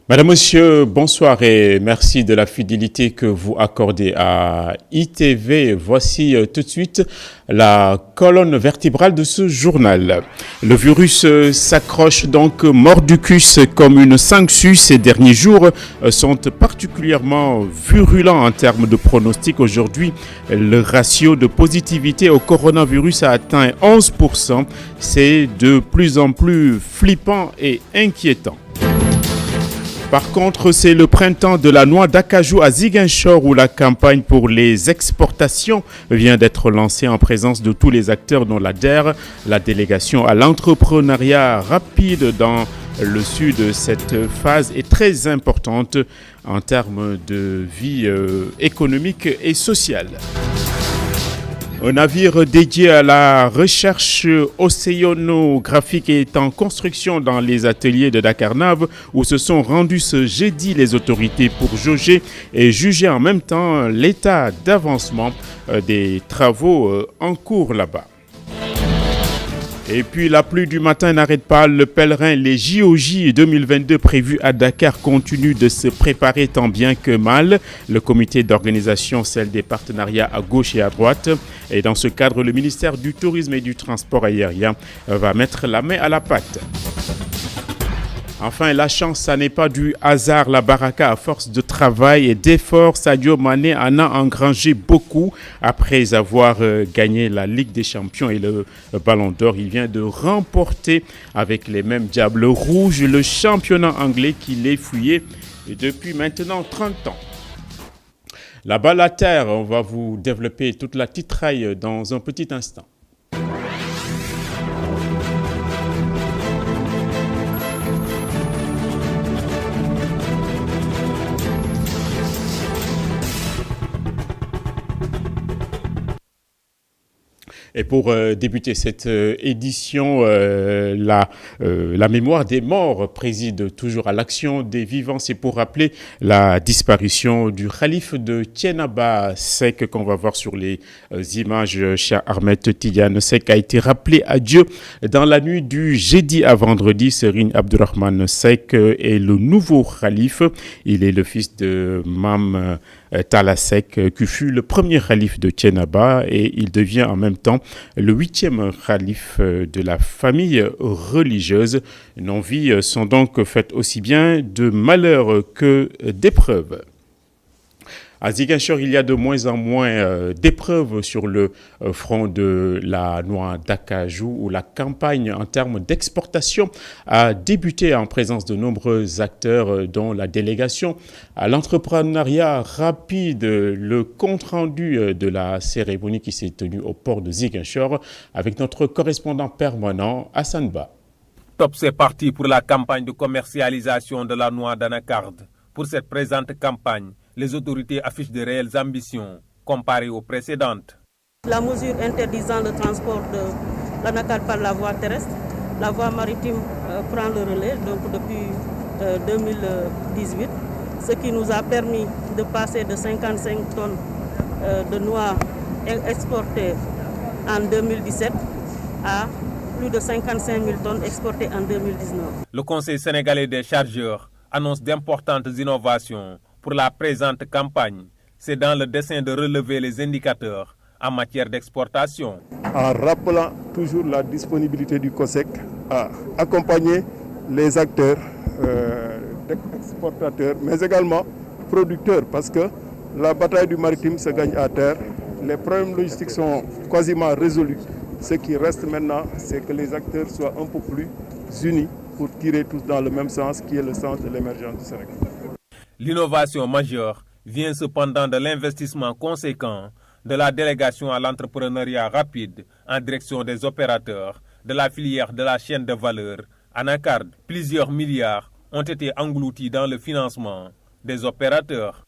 Madame, Monsieur, bonsoir et merci de la fidélité que vous accordez à ITV. Voici tout de suite la colonne vertébrale de ce journal. Le virus s'accroche donc mordicus comme une sangsue. Ces derniers jours sont particulièrement virulents en termes de pronostic. Aujourd'hui, le ratio de positivité au coronavirus a atteint 11%. C'est de plus en plus flippant et inquiétant. Par contre, c'est le printemps de la noix d'acajou à Ziguinchor où la campagne pour les exportations vient d'être lancée en présence de tous les acteurs dont l'ADER, la délégation à l'entrepreneuriat rapide dans le sud. Cette phase est très importante en termes de vie économique et sociale. Un navire dédié à la recherche océanographique est en construction dans les ateliers de Dakarnave où se sont rendus ce jeudi les autorités pour jauger et juger en même temps l'état d'avancement des travaux en cours là-bas. Et puis la pluie du matin n'arrête pas le pèlerin. Les JOJ 2022 prévus à Dakar continuent de se préparer tant bien que mal. Le comité d'organisation scelle des partenariats à gauche et à droite. Et dans ce cadre, le ministère du Tourisme et du Transport aérien va mettre la main à la pâte. Enfin, la chance, ça n'est pas du hasard. La Baraka, à force de travail et d'efforts, Sadio Mané en a engrangé beaucoup. Après avoir gagné la Ligue des Champions et le Ballon d'Or, il vient de remporter avec les mêmes Diables Rouges le championnat anglais qu'il est fouillé depuis maintenant 30 ans. La balle à terre, on va vous développer toute la titraille dans un petit instant. Et pour débuter cette édition, la mémoire des morts préside toujours à l'action des vivants. C'est pour rappeler la disparition du khalife de Thiénaba Seck qu'on va voir sur les images. Cheikh Ahmed Tidiane Seck a été rappelé à Dieu dans la nuit du jeudi à vendredi. Serigne Abdourahmane Seck est le nouveau khalife. Il est le fils de Mam Talla Seck, qui fut le premier khalife de Thiénaba et il devient en même temps le 8e khalife de la famille religieuse. Nos vies sont donc faites aussi bien de malheurs que d'épreuves. À Ziguinchor, il y a de moins en moins d'épreuves sur le front de la noix d'acajou où la campagne en termes d'exportation a débuté en présence de nombreux acteurs dont la délégation à l'entrepreneuriat rapide. Le compte-rendu de la cérémonie qui s'est tenue au port de Ziguinchor avec notre correspondant permanent Hassan Ba. Top, c'est parti pour la campagne de commercialisation de la noix d'anacarde. Pour cette présente campagne, les autorités affichent de réelles ambitions comparées aux précédentes. La mesure interdisant le transport de l'anacarde par la voie terrestre, la voie maritime prend le relais donc depuis 2018, ce qui nous a permis de passer de 55 tonnes de noix exportées en 2017 à plus de 55 000 tonnes exportées en 2019. Le Conseil sénégalais des chargeurs annonce d'importantes innovations pour la présente campagne. C'est dans le dessein de relever les indicateurs en matière d'exportation. En rappelant toujours la disponibilité du COSEC à accompagner les acteurs exportateurs, mais également producteurs, parce que la bataille du maritime se gagne à terre. Les problèmes logistiques sont quasiment résolus. Ce qui reste maintenant, c'est que les acteurs soient un peu plus unis pour tirer tous dans le même sens, qui est le sens de l'émergence du Sénégal. L'innovation majeure vient cependant de l'investissement conséquent de la délégation à l'entrepreneuriat rapide en direction des opérateurs de la filière de la chaîne de valeur anacarde. Plusieurs milliards ont été engloutis dans le financement des opérateurs.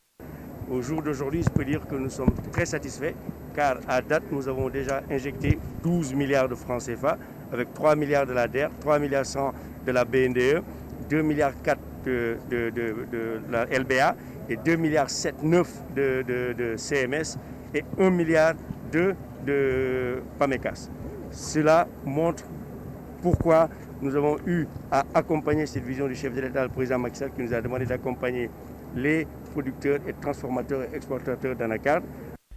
Au jour d'aujourd'hui, je peux dire que nous sommes très satisfaits car à date, nous avons déjà injecté 12 milliards de francs CFA avec 3 milliards de la DER, 3 milliards 100 de la BNDE, 2 milliards 4 de la LBA et 2 milliards 7, 9 de CMS et 1 milliard de PAMECAS. Cela montre pourquoi nous avons eu à accompagner cette vision du chef de l'État, le président Macky Sall, qui nous a demandé d'accompagner les producteurs et transformateurs et exportateurs d'anacarde.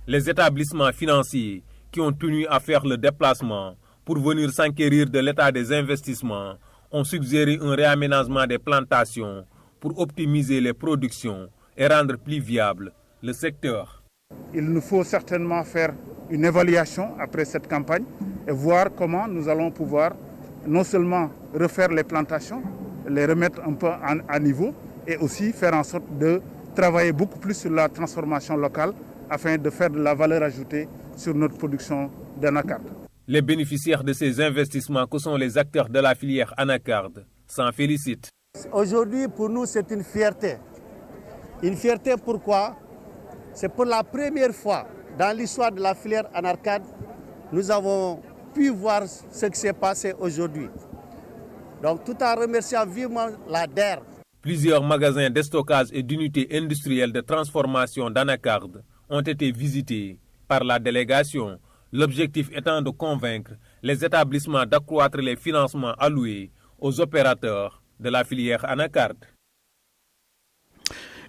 Les établissements financiers qui ont tenu à faire le déplacement pour venir s'enquérir de l'état des investissements ont suggéré un réaménagement des plantations pour optimiser les productions et rendre plus viable le secteur. Il nous faut certainement faire une évaluation après cette campagne et voir comment nous allons pouvoir non seulement refaire les plantations, les remettre un peu à niveau et aussi faire en sorte de travailler beaucoup plus sur la transformation locale afin de faire de la valeur ajoutée sur notre production d'anacarde. Les bénéficiaires de ces investissements que sont les acteurs de la filière anacarde s'en félicitent. Aujourd'hui, pour nous, c'est une fierté. Une fierté pourquoi? C'est pour la première fois dans l'histoire de la filière anacarde, nous avons pu voir ce qui s'est passé aujourd'hui. Donc tout en remerciant vivement la DER. Plusieurs magasins de stockage et d'unités industrielles de transformation d'anacarde ont été visités par la délégation. L'objectif étant de convaincre les établissements d'accroître les financements alloués aux opérateurs de la filière anacarde.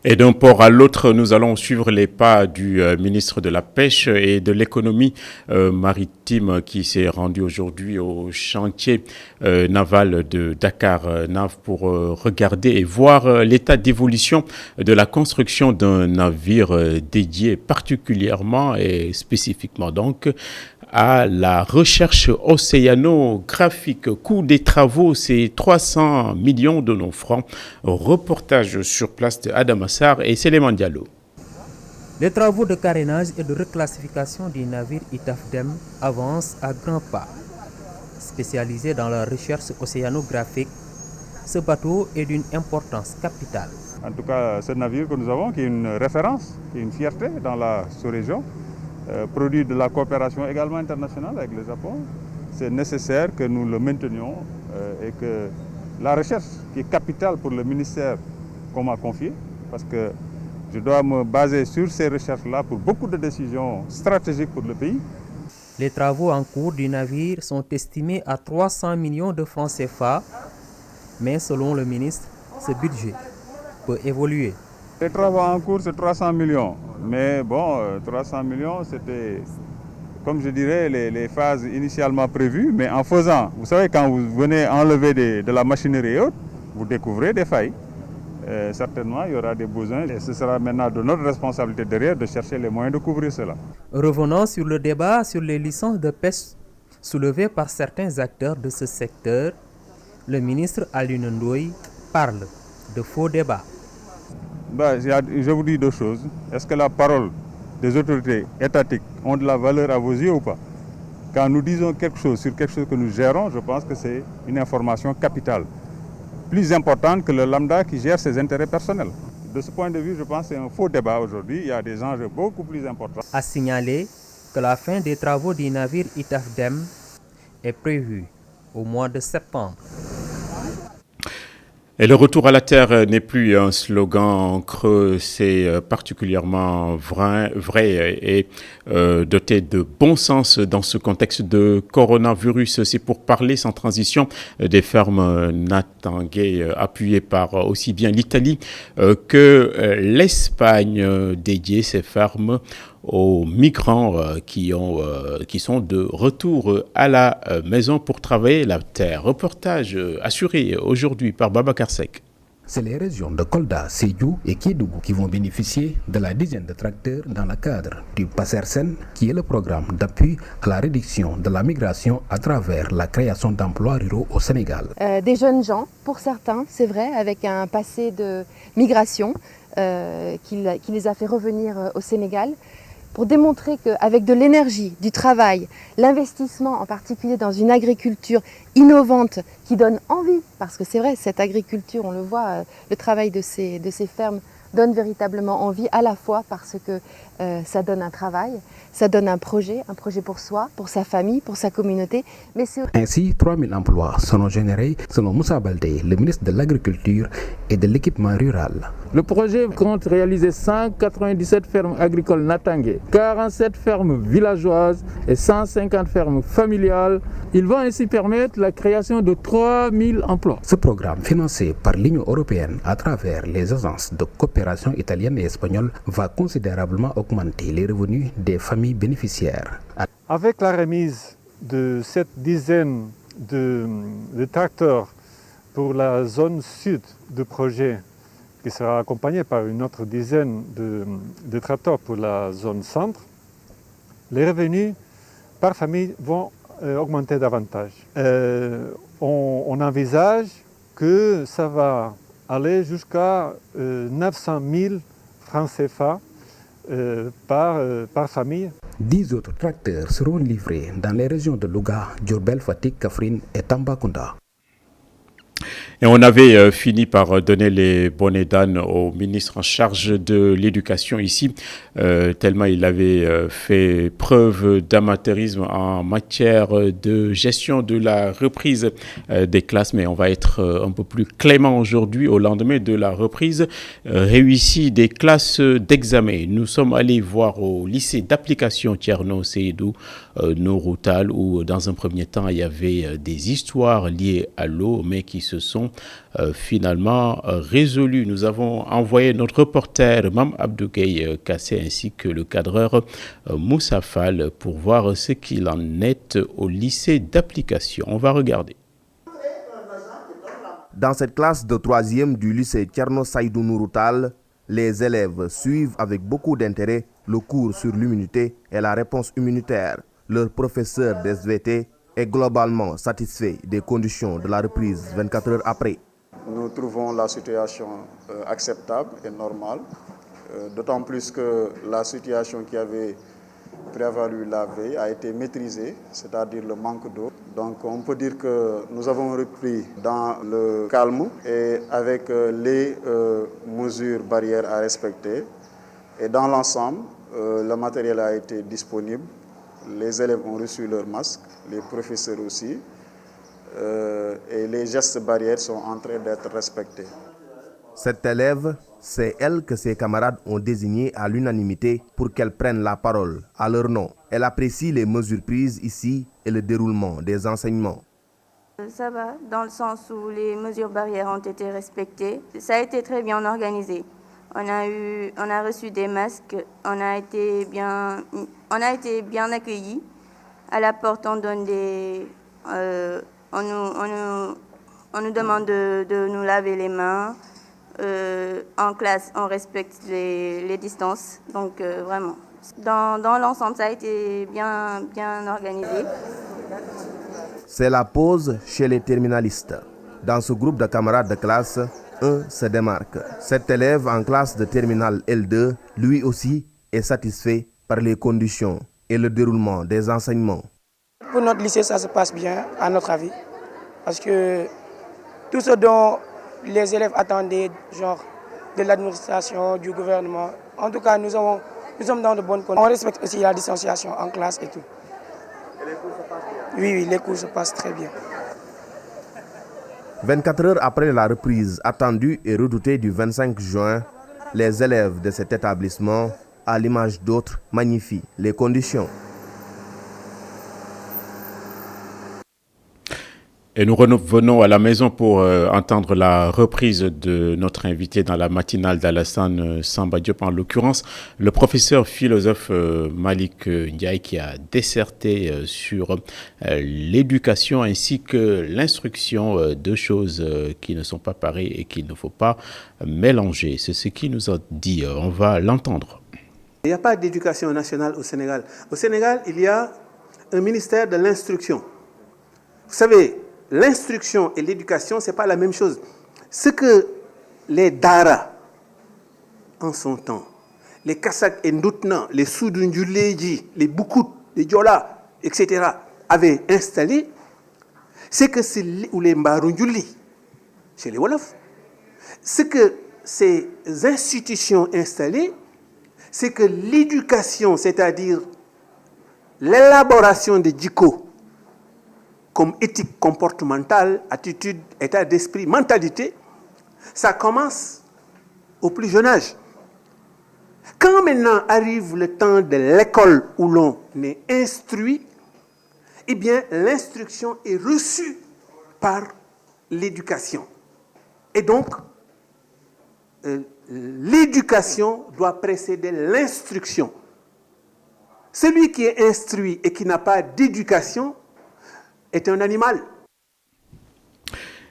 Et d'un port à l'autre, nous allons suivre les pas du ministre de la Pêche et de l'économie maritime qui s'est rendu aujourd'hui au chantier naval de Dakar-Nav pour regarder et voir l'état d'évolution de la construction d'un navire dédié particulièrement et spécifiquement donc à la recherche océanographique. Coût des travaux, c'est 300 millions de nos francs. Reportage sur place de Adam Assar et Séléman Diallo. Les travaux de carénage et de reclassification du navire Itafdem avancent à grands pas. Spécialisé dans la recherche océanographique, ce bateau est d'une importance capitale. En tout cas, ce navire que nous avons, qui est une référence, qui est une fierté dans la sous-région, produit de la coopération également internationale avec le Japon, c'est nécessaire que nous le maintenions et que la recherche, qui est capitale pour le ministère qu'on m'a confié, parce que je dois me baser sur ces recherches-là pour beaucoup de décisions stratégiques pour le pays. Les travaux en cours du navire sont estimés à 300 millions de francs CFA, mais selon le ministre, ce budget peut évoluer. Les travaux en cours, c'est 300 millions. Mais bon, 300 millions, c'était, comme je dirais, les phases initialement prévues. Mais en faisant, vous savez, quand vous venez enlever de la machinerie et autres, vous découvrez des failles. Certainement, il y aura des besoins. Et ce sera maintenant de notre responsabilité derrière de chercher les moyens de couvrir cela. Revenons sur le débat sur les licences de pêche soulevées par certains acteurs de ce secteur. Le ministre Alioune Ndoye parle de faux débats. Je vous dis deux choses. Est-ce que la parole des autorités étatiques ont de la valeur à vos yeux ou pas? Quand nous disons quelque chose sur quelque chose que nous gérons, je pense que c'est une information capitale, plus importante que le lambda qui gère ses intérêts personnels. De ce point de vue, je pense que c'est un faux débat aujourd'hui. Il y a des enjeux beaucoup plus importants. A signalé que la fin des travaux du navire Itafdem est prévue au mois de septembre. Et le retour à la terre n'est plus un slogan creux, c'est particulièrement vrai et doté de bon sens dans ce contexte de coronavirus. C'est pour parler sans transition des fermes Natangay appuyées par aussi bien l'Italie que l'Espagne, dédiées ces fermes aux migrants qui sont de retour à la maison pour travailler la terre. Reportage assuré aujourd'hui par Babacar Seck. C'est les régions de Kolda, Sédhiou et Kédougou qui vont bénéficier de la dizaine de tracteurs dans le cadre du PASERSEN, qui est le programme d'appui à la réduction de la migration à travers la création d'emplois ruraux au Sénégal. Des jeunes gens, pour certains, c'est vrai, avec un passé de migration qui les a fait revenir au Sénégal, pour démontrer qu'avec de l'énergie, du travail, l'investissement en particulier dans une agriculture innovante qui donne envie, parce que c'est vrai, cette agriculture, on le voit, le travail de ces fermes donne véritablement envie, à la fois parce que ça donne un travail, ça donne un projet pour soi, pour sa famille, pour sa communauté. Mais ainsi, 3000 emplois seront générés selon Moussa Baldé, le ministre de l'Agriculture et de l'Équipement rural. Le projet compte réaliser 197 fermes agricoles natangais, 47 fermes villageoises et 150 fermes familiales. Il va ainsi permettre la création de 3000 emplois. Ce programme, financé par l'Union européenne à travers les agences de coopération italiennes et espagnoles, va considérablement augmenter les revenus des familles bénéficiaires. Avec la remise de cette dizaine de tracteurs pour la zone sud du projet, qui sera accompagné par une autre dizaine de tracteurs pour la zone centre, les revenus par famille vont augmenter davantage. On envisage que ça va aller jusqu'à 900 000 francs CFA par famille. 10 autres tracteurs seront livrés dans les régions de Louga, Diourbel, Fatick, Kaffrine et Tambacounda. Et on avait fini par donner les bonnets d'âne au ministre en charge de l'éducation ici, tellement il avait fait preuve d'amateurisme en matière de gestion de la reprise des classes. Mais on va être un peu plus clément aujourd'hui, au lendemain de la reprise réussie des classes d'examen. Nous sommes allés voir au lycée d'application Thierno Seydou Noroutal, où dans un premier temps il y avait des histoires liées à l'eau, mais qui se sont finalement résolues. Nous avons envoyé notre reporter Mam Abdougueye Kassé ainsi que le cadreur Moussa Fall pour voir ce qu'il en est au lycée d'application. On va regarder. Dans cette classe de 3e du lycée Thierno Seydou Noroutal, les élèves suivent avec beaucoup d'intérêt le cours sur l'immunité et la réponse immunitaire. Leur professeur d'SVT est globalement satisfait des conditions de la reprise 24 heures après. Nous trouvons la situation acceptable et normale, d'autant plus que la situation qui avait prévalu la veille a été maîtrisée, c'est-à-dire le manque d'eau. Donc on peut dire que nous avons repris dans le calme et avec les mesures barrières à respecter. Et dans l'ensemble, le matériel a été disponible. Les élèves ont reçu leurs masques, les professeurs aussi, et les gestes barrières sont en train d'être respectés. Cette élève, c'est elle que ses camarades ont désignée à l'unanimité pour qu'elle prenne la parole à leur nom. Elle apprécie les mesures prises ici et le déroulement des enseignements. Ça va, dans le sens où les mesures barrières ont été respectées. Ça a été très bien organisé. On a reçu des masques, on a été bien accueillis. À la porte, on donne on nous demande de nous laver les mains. En classe, on respecte les distances. Donc vraiment, dans l'ensemble, ça a été bien organisé. C'est la pause chez les terminalistes. Dans ce groupe de camarades de classe, un se démarque. Cet élève en classe de terminale L2, lui aussi, est satisfait par les conditions et le déroulement des enseignements. Pour notre lycée, ça se passe bien, à notre avis. Parce que tout ce dont les élèves attendaient, genre de l'administration, du gouvernement, en tout cas, nous sommes dans de bonnes conditions. On respecte aussi la distanciation en classe et tout. Et les cours se passent bien? Oui, les cours se passent très bien. 24 heures après la reprise attendue et redoutée du 25 juin, les élèves de cet établissement, à l'image d'autres, magnifient les conditions. Et nous revenons à la maison pour entendre la reprise de notre invité dans la matinale d'Alassane Samba Diop, en l'occurrence le professeur philosophe Malik Ndiaye, qui a disserté sur l'éducation ainsi que l'instruction, deux choses qui ne sont pas pareilles et qu'il ne faut pas mélanger. C'est ce qu'il nous a dit. On va l'entendre. Il n'y a pas d'éducation nationale au Sénégal. Au Sénégal, il y a un ministère de l'instruction. Vous savez, l'instruction et l'éducation, ce n'est pas la même chose. Ce que les Dara, en son temps, les Kassak et Ndoutna, les Soudunjuleji, les Boukout, les Diola, etc., avaient installé, c'est que c'est ou les Mbarunjuli, chez les Wolofs, ce que ces institutions installées, c'est que l'éducation, c'est-à-dire l'élaboration des djiko, comme éthique comportementale, attitude, état d'esprit, mentalité, ça commence au plus jeune âge. Quand maintenant arrive le temps de l'école où l'on est instruit, eh bien, l'instruction est reçue par l'éducation. Et donc, l'éducation doit précéder l'instruction. Celui qui est instruit et qui n'a pas d'éducation est un animal.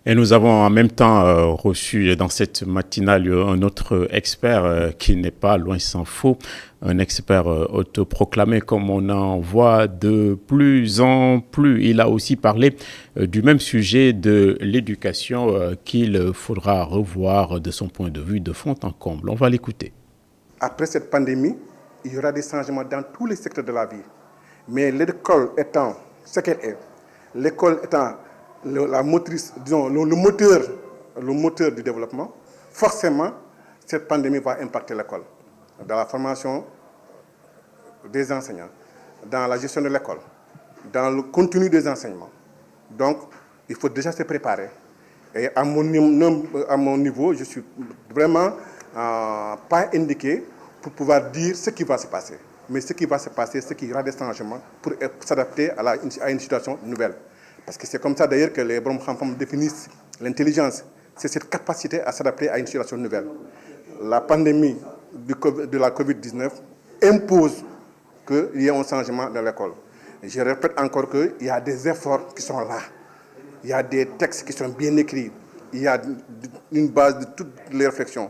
Et nous avons en même temps reçu dans cette matinale un autre expert qui n'est pas, loin s'en faut, un expert autoproclamé comme on en voit de plus en plus. Il a aussi parlé du même sujet de l'éducation qu'il faudra revoir de son point de vue de fond en comble. On va l'écouter. Après cette pandémie, il y aura des changements dans tous les secteurs de la vie. Mais l'école étant ce qu'elle est, l'école étant la motrice, disons, le moteur du développement, forcément, cette pandémie va impacter l'école. Dans la formation des enseignants, dans la gestion de l'école, dans le contenu des enseignements. Donc, il faut déjà se préparer. Et à mon niveau, je ne suis vraiment pas indiqué pour pouvoir dire ce qui va se passer. Mais ce qui va se passer, c'est qu'il y aura des changements pour s'adapter à une situation nouvelle. Parce que c'est comme ça d'ailleurs que les Borom Xam-Xam définissent l'intelligence. C'est cette capacité à s'adapter à une situation nouvelle. La pandémie de la COVID-19 impose qu'il y ait un changement dans l'école. Je répète encore qu'il y a des efforts qui sont là. Il y a des textes qui sont bien écrits. Il y a une base de toutes les réflexions.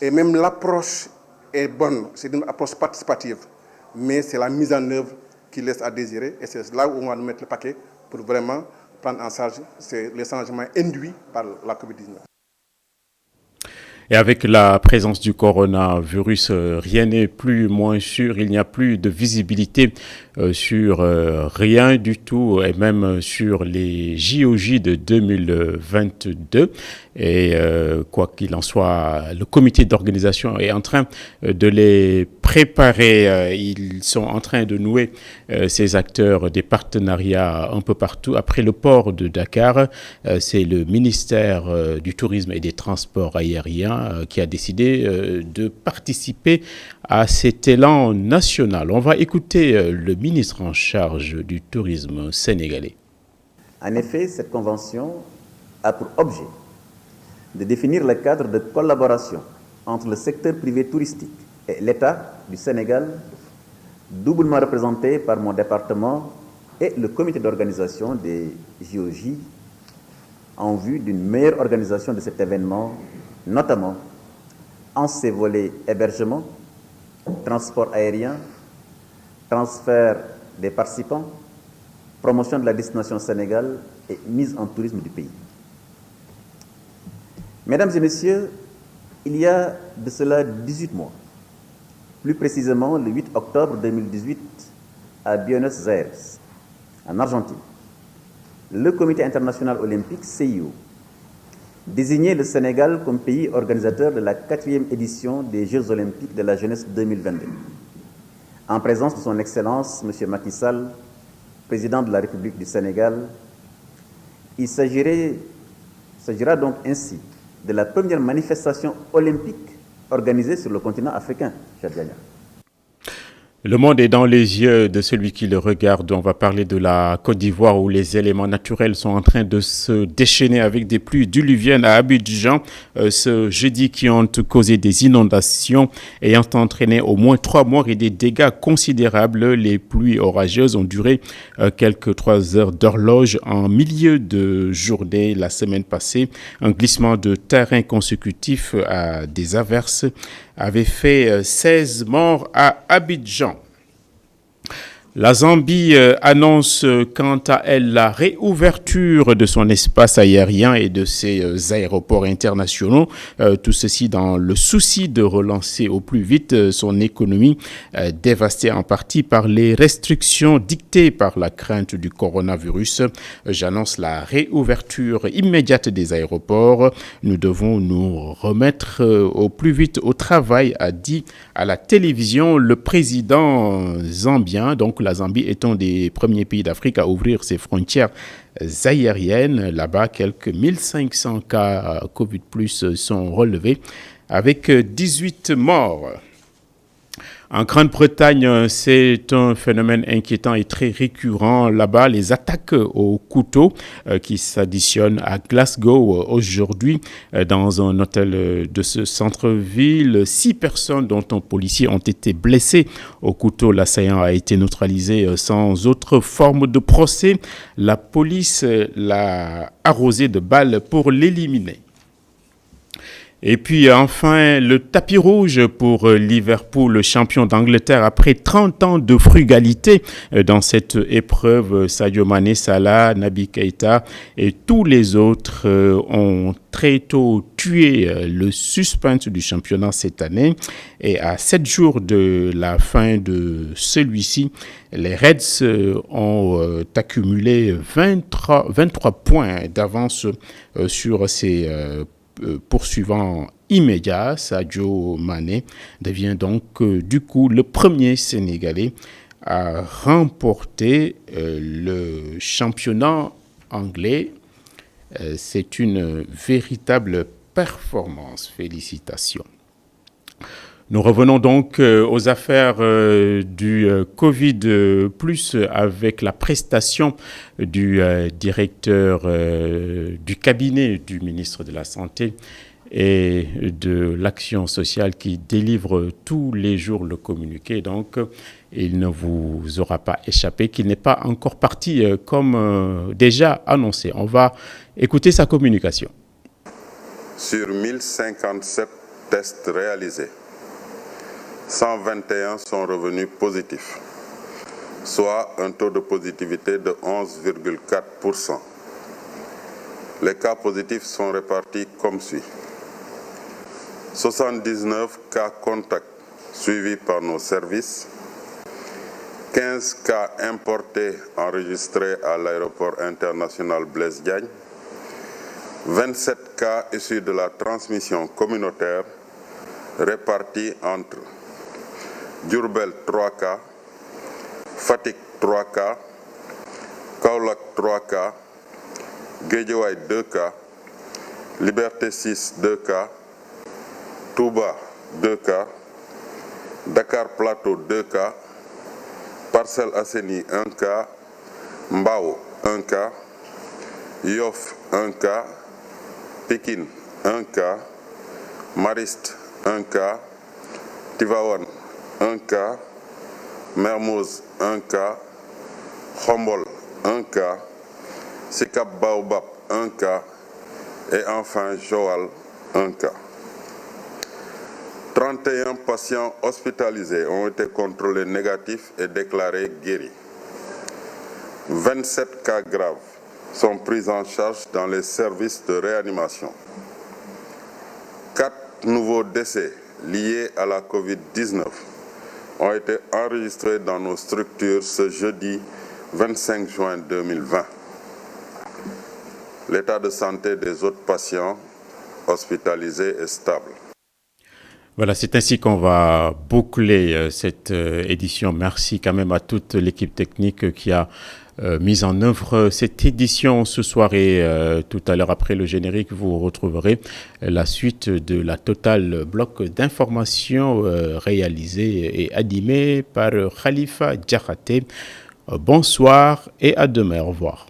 Et même l'approche est bonne. C'est une approche participative. Mais c'est la mise en œuvre qui laisse à désirer. Et c'est là où on va nous mettre le paquet pour vraiment prendre en charge les changements induits par la COVID-19. Et avec la présence du coronavirus, rien n'est plus moins sûr. Il n'y a plus de visibilité sur rien du tout, et même sur les JOJ de 2022. Et quoi qu'il en soit, le comité d'organisation est en train de les préparer. Ils sont en train de nouer ces acteurs des partenariats un peu partout. Après le port de Dakar, c'est le ministère du Tourisme et des Transports aériens qui a décidé de participer à cet élan national. On va écouter le ministre en charge du tourisme sénégalais. En effet, cette convention a pour objet de définir le cadre de collaboration entre le secteur privé touristique et l'État du Sénégal, doublement représenté par mon département et le comité d'organisation des JOJ, en vue d'une meilleure organisation de cet événement, notamment en ses volets hébergement, transport aérien, transfert des participants, promotion de la destination Sénégal et mise en tourisme du pays. Mesdames et messieurs, il y a de cela 18 mois, plus précisément le 8 octobre 2018 à Buenos Aires, en Argentine, le Comité international olympique, CIO, désignait le Sénégal comme pays organisateur de la 4e édition des Jeux olympiques de la jeunesse 2022, en présence de son Excellence M. Macky Sall, président de la République du Sénégal. Il s'agira donc ainsi de la première manifestation olympique organisée sur le continent africain, cher Diania. Le monde est dans les yeux de celui qui le regarde. On va parler de la Côte d'Ivoire où les éléments naturels sont en train de se déchaîner avec des pluies diluviennes à Abidjan ce jeudi qui ont causé des inondations ayant entraîné au moins 3 morts et des dégâts considérables. Les pluies orageuses ont duré quelques 3 heures d'horloge en milieu de journée la semaine passée. Un glissement de terrain consécutif à des averses avait fait 16 morts à Abidjan. La Zambie annonce quant à elle la réouverture de son espace aérien et de ses aéroports internationaux. Tout ceci dans le souci de relancer au plus vite son économie dévastée en partie par les restrictions dictées par la crainte du coronavirus. J'annonce la réouverture immédiate des aéroports. Nous devons nous remettre au plus vite au travail, a dit à la télévision le président zambien. Donc la Zambie est un des premiers pays d'Afrique à ouvrir ses frontières aériennes. Là-bas, quelques 1500 cas Covid+ sont relevés. avec 18 morts. En Grande-Bretagne, c'est un phénomène inquiétant et très récurrent là-bas, les attaques au couteau qui s'additionnent à Glasgow aujourd'hui dans un hôtel de ce centre-ville. 6 personnes, dont un policier, ont été blessées au couteau. L'assaillant a été neutralisé sans autre forme de procès. La police l'a arrosé de balles pour l'éliminer. Et puis enfin, le tapis rouge pour Liverpool, champion d'Angleterre. Après 30 ans de frugalité dans cette épreuve, Sadio Mané, Salah, Naby Keïta et tous les autres ont très tôt tué le suspense du championnat cette année. Et à 7 jours de la fin de celui-ci, les Reds ont accumulé 23 points d'avance sur ces poursuivant immédiat. Sadio Mané devient donc du coup le premier Sénégalais à remporter le championnat anglais. C'est une véritable performance. Félicitations. Nous revenons donc aux affaires du Covid+, avec la prestation du directeur du cabinet du ministre de la Santé et de l'Action sociale qui délivre tous les jours le communiqué. Donc, il ne vous aura pas échappé qu'il n'est pas encore parti comme déjà annoncé. On va écouter sa communication. Sur 1057 tests réalisés, 121 sont revenus positifs, soit un taux de positivité de 11,4%. Les cas positifs sont répartis comme suit. 79 cas contacts suivis par nos services, 15 cas importés enregistrés à l'aéroport international Blaise Diagne, 27 cas issus de la transmission communautaire répartis entre Diourbel 3 cas, Fatick 3 cas, Kaolack 3 cas, Guédiawaye 2 cas, Liberté 6 2 cas, Touba 2 cas, Dakar Plateau 2 cas, Parcelles Assainies 1 cas, Mbao 1 cas, Yoff 1 cas, Pikine 1 cas, Mariste 1 cas, Tivaouane 1 cas, Mermoz 1 cas, Khombol 1 cas, Sicap Baobab 1 cas et enfin Joal 1 cas. 31 patients hospitalisés ont été contrôlés négatifs et déclarés guéris. 27 cas graves sont pris en charge dans les services de réanimation. 4 nouveaux décès liés à la Covid-19 ont été enregistrés dans nos structures ce jeudi 25 juin 2020. L'état de santé des autres patients hospitalisés est stable. Voilà, c'est ainsi qu'on va boucler cette édition. Merci quand même à toute l'équipe technique qui a mis en œuvre cette édition ce soir et tout à l'heure après le générique, vous retrouverez la suite de la totale bloc d'informations réalisée et animée par Khalifa Diakhaté. Bonsoir et à demain. Au revoir.